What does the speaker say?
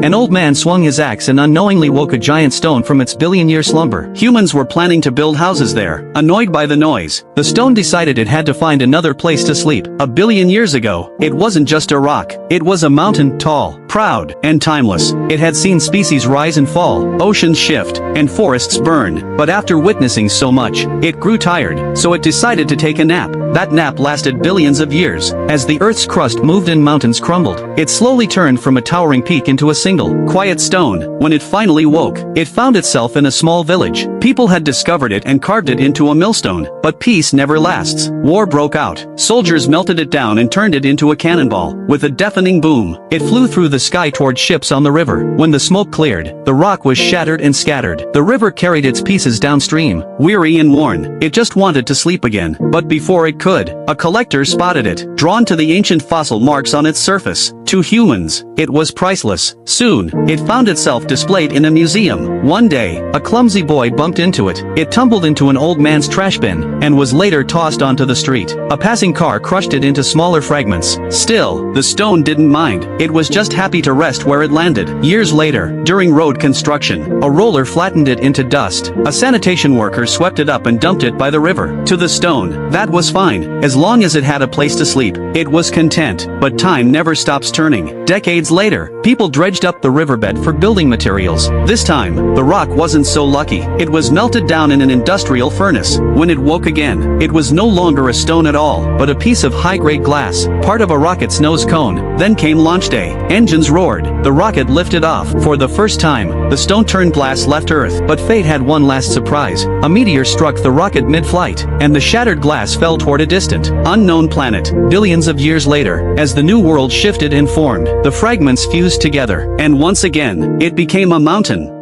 An old man swung his axe and unknowingly woke a giant stone from its billion-year slumber. Humans were planning to build houses there. Annoyed by the noise, the stone decided it had to find another place to sleep. A billion years ago, it wasn't just a rock. It was a mountain, tall, proud, and timeless. It had seen species rise and fall, oceans shift, and forests burn. But after witnessing so much, it grew tired, so it decided to take a nap. That nap lasted billions of years. As the Earth's crust moved and mountains crumbled, it slowly turned from a towering peak into a single, quiet stone. When it finally woke, it found itself in a small village. People had discovered it and carved it into a millstone. But peace never lasts. War broke out. Soldiers melted it down and turned it into a cannonball. With a deafening boom, it flew through the sky toward ships on the river. When the smoke cleared, the rock was shattered and scattered. The river carried its pieces downstream. Weary and worn, it just wanted to sleep again. But before it could, a collector spotted it, drawn to the ancient fossil marks on its surface. To humans, it was priceless. Soon, it found itself displayed in a museum. One day, a clumsy boy bumped into it. It tumbled into an old man's trash bin, and was later tossed onto the street. A passing car crushed it into smaller fragments. Still, the stone didn't mind. It was just happy to rest where it landed. Years later, during road construction, a roller flattened it into dust. A sanitation worker swept it up and dumped it by the river. To the stone, that was fine. As long as it had a place to sleep, it was content. But time never stops turning. Decades later, people dredged up the riverbed for building materials. This time, the rock wasn't so lucky. It was melted down in an industrial furnace. When it woke again, it was no longer a stone at all, but a piece of high-grade glass, part of a rocket's nose cone. Then came launch day. Engines roared. The rocket lifted off. For the first time, the stone-turned glass left Earth. But fate had one last surprise. A meteor struck the rocket mid-flight, and the shattered glass fell toward a distant, unknown planet. Billions of years later, as the new world shifted and formed, the fragments fused together, and once again, it became a mountain.